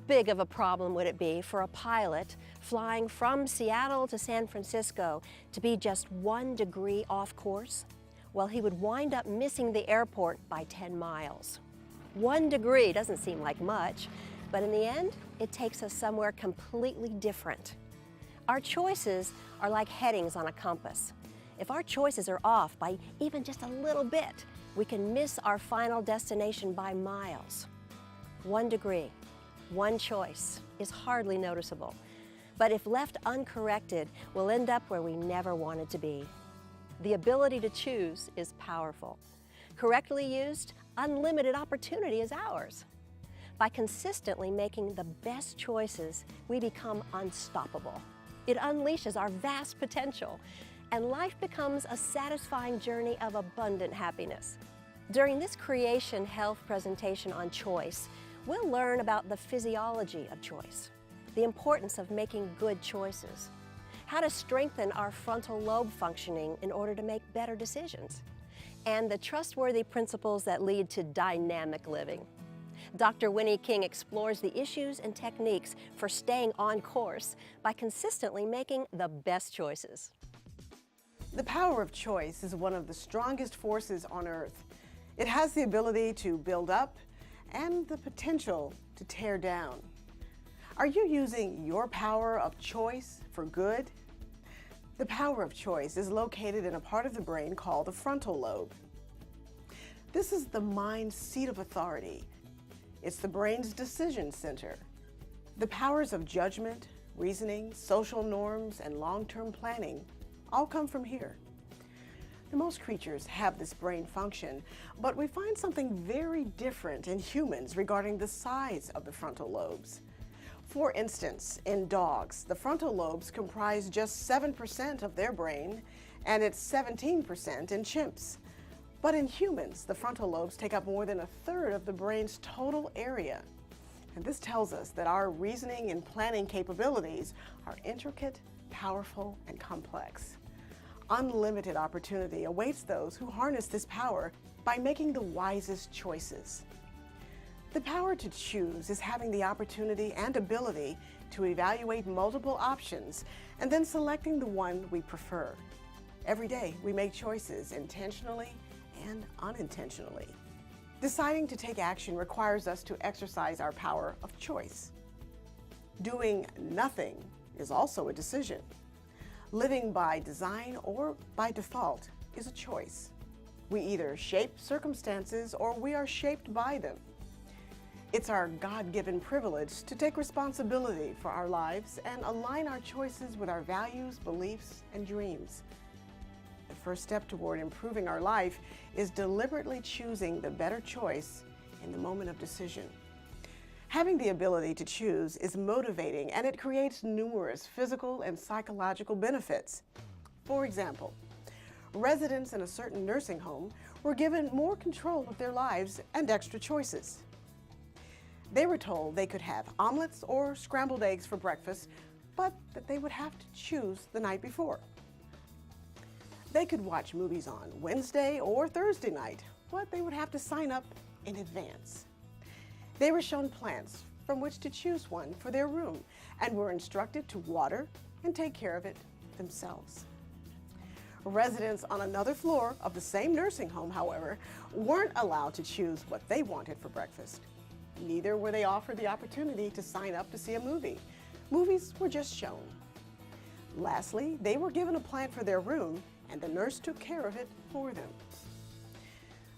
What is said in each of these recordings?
big of a problem would it be for a pilot flying from Seattle to San Francisco to be just 1 degree off course? Well, he would wind up missing the airport by 10 miles. 1 degree doesn't seem like much, but in the end, it takes us somewhere completely different. Our choices are like headings on a compass. If our choices are off by even just a little bit, we can miss our final destination by miles. 1 degree, 1 choice is hardly noticeable, but if left uncorrected, we'll end up where we never wanted to be. The ability to choose is powerful. Correctly used, unlimited opportunity is ours. By consistently making the best choices, we become unstoppable. It unleashes our vast potential, and life becomes a satisfying journey of abundant happiness. During this Creation Health presentation on choice, we'll learn about the physiology of choice, the importance of making good choices, how to strengthen our frontal lobe functioning in order to make better decisions, and the trustworthy principles that lead to dynamic living. Dr. Winnie King explores the issues and techniques for staying on course by consistently making the best choices. The power of choice is one of the strongest forces on earth. It has the ability to build up and the potential to tear down. Are you using your power of choice for good? The power of choice is located in a part of the brain called the frontal lobe. This is the mind's seat of authority. It's the brain's decision center. The powers of judgment, reasoning, social norms, and long-term planning all come from here. Most creatures have this brain function, but we find something very different in humans regarding the size of the frontal lobes. For instance, in dogs, the frontal lobes comprise just 7% of their brain, and it's 17% in chimps. But in humans, the frontal lobes take up more than 1/3 of the brain's total area. And this tells us that our reasoning and planning capabilities are intricate, powerful, and complex. Unlimited opportunity awaits those who harness this power by making the wisest choices. The power to choose is having the opportunity and ability to evaluate multiple options and then selecting the one we prefer. Every day, we make choices intentionally and unintentionally. Deciding to take action requires us to exercise our power of choice. Doing nothing is also a decision. Living by design or by default is a choice. We either shape circumstances or we are shaped by them. It's our God-given privilege to take responsibility for our lives and align our choices with our values, beliefs, and dreams. The first step toward improving our life is deliberately choosing the better choice in the moment of decision. Having the ability to choose is motivating, and it creates numerous physical and psychological benefits. For example, residents in a certain nursing home were given more control of their lives and extra choices. They were told they could have omelets or scrambled eggs for breakfast, but that they would have to choose the night before. They could watch movies on Wednesday or Thursday night, but they would have to sign up in advance. They were shown plants from which to choose one for their room and were instructed to water and take care of it themselves. Residents on another floor of the same nursing home, however, weren't allowed to choose what they wanted for breakfast. Neither were they offered the opportunity to sign up to see a movie. Movies were just shown. Lastly, they were given a plant for their room, and the nurse took care of it for them.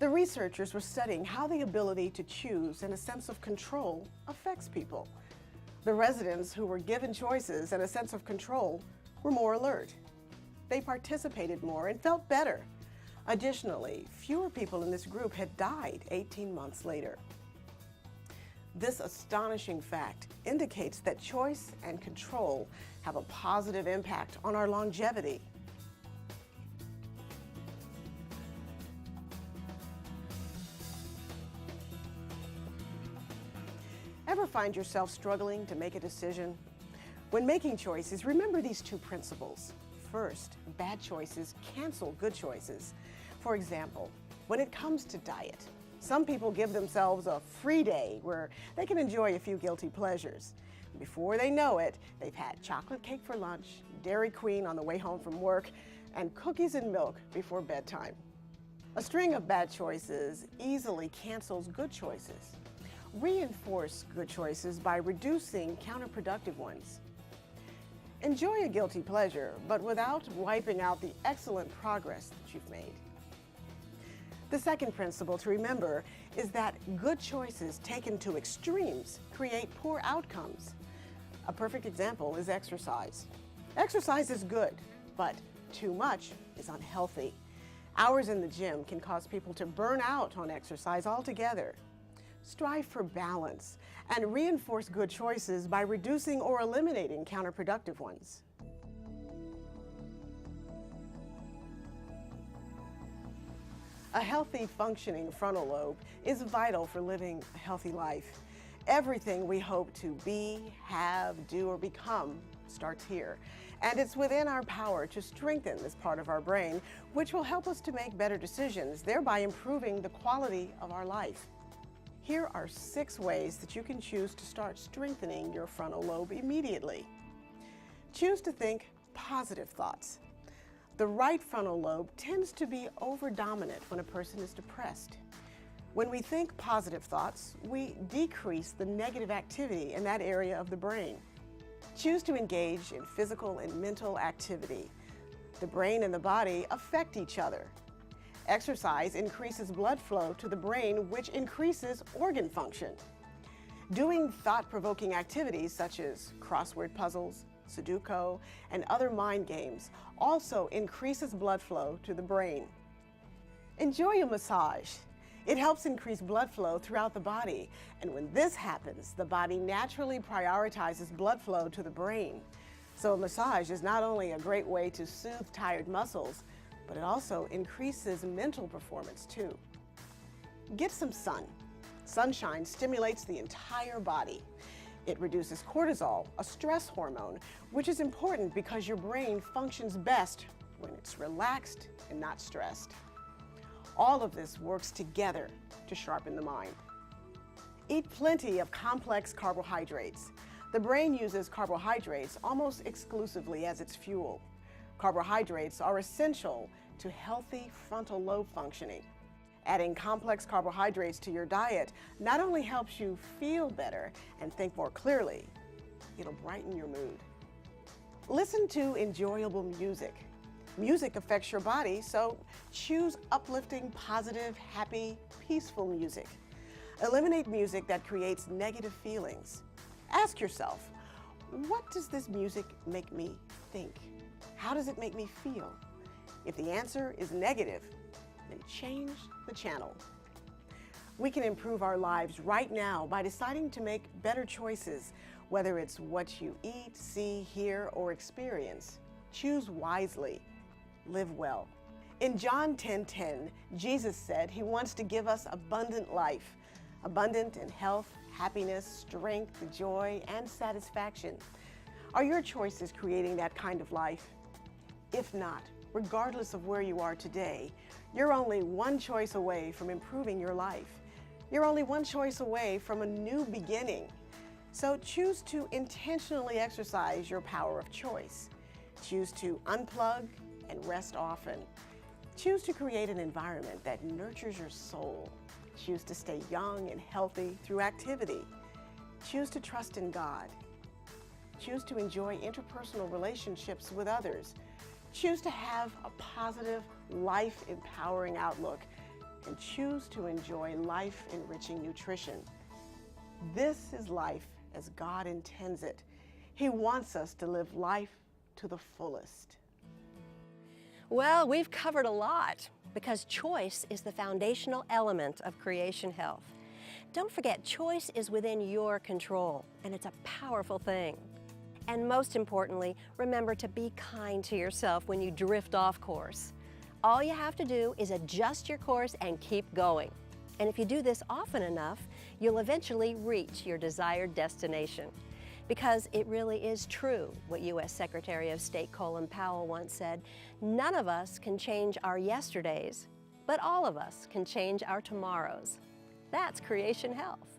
The researchers were studying how the ability to choose and a sense of control affects people. The residents who were given choices and a sense of control were more alert. They participated more and felt better. Additionally, fewer people in this group had died 18 months later. This astonishing fact indicates that choice and control have a positive impact on our longevity. Ever find yourself struggling to make a decision? When making choices, remember these 2 principles. First, bad choices cancel good choices. For example, when it comes to diet, Some people give themselves a free day where they can enjoy a few guilty pleasures. Before they know it, they've had chocolate cake for lunch, Dairy Queen on the way home from work, and cookies and milk before bedtime. A string of bad choices easily cancels good choices. Reinforce good choices by reducing counterproductive ones. Enjoy a guilty pleasure, but without wiping out the excellent progress that you've made. The second principle to remember is that good choices taken to extremes create poor outcomes. A perfect example is exercise. Exercise is good, but too much is unhealthy. Hours in the gym can cause people to burn out on exercise altogether. Strive for balance and reinforce good choices by reducing or eliminating counterproductive ones. A healthy, functioning frontal lobe is vital for living a healthy life. Everything we hope to be, have, do, or become starts here. And it's within our power to strengthen this part of our brain, which will help us to make better decisions, thereby improving the quality of our life. Here are 6 ways that you can choose to start strengthening your frontal lobe immediately. Choose to think positive thoughts. The right frontal lobe tends to be over-dominant when a person is depressed. When we think positive thoughts, we decrease the negative activity in that area of the brain. Choose to engage in physical and mental activity. The brain and the body affect each other. Exercise increases blood flow to the brain, which increases organ function. Doing thought-provoking activities such as crossword puzzles, Sudoku, and other mind games also increases blood flow to the brain. Enjoy a massage. It helps increase blood flow throughout the body, and when this happens, the body naturally prioritizes blood flow to the brain. So a massage is not only a great way to soothe tired muscles, but it also increases mental performance too. Get some sun. Sunshine stimulates the entire body. It reduces cortisol, a stress hormone, which is important because your brain functions best when it's relaxed and not stressed. All of this works together to sharpen the mind. Eat plenty of complex carbohydrates. The brain uses carbohydrates almost exclusively as its fuel. Carbohydrates are essential to healthy frontal lobe functioning. Adding complex carbohydrates to your diet not only helps you feel better and think more clearly, it'll brighten your mood. Listen to enjoyable music. Music affects your body, so choose uplifting, positive, happy, peaceful music. Eliminate music that creates negative feelings. Ask yourself, what does this music make me think? How does it make me feel? If the answer is negative, then change the channel. We can improve our lives right now by deciding to make better choices, whether it's what you eat, see, hear, or experience. Choose wisely. Live well. In John 10:10, Jesus said he wants to give us abundant life, abundant in health, happiness, strength, joy, and satisfaction. Are your choices creating that kind of life? If not, regardless of where you are today, you're only one choice away from improving your life. You're only one choice away from a new beginning. So choose to intentionally exercise your power of choice. Choose to unplug and rest often. Choose to create an environment that nurtures your soul. Choose to stay young and healthy through activity. Choose to trust in God. Choose to enjoy interpersonal relationships with others. Choose to have a positive, life-empowering outlook, and choose to enjoy life-enriching nutrition. This is life as God intends it. He wants us to live life to the fullest. Well, we've covered a lot because choice is the foundational element of creation health. Don't forget, choice is within your control, and it's a powerful thing. And most importantly, remember to be kind to yourself when you drift off course. All you have to do is adjust your course and keep going. And if you do this often enough, you'll eventually reach your desired destination. Because it really is true what U.S. Secretary of State Colin Powell once said, none of us can change our yesterdays, but all of us can change our tomorrows. That's creation health.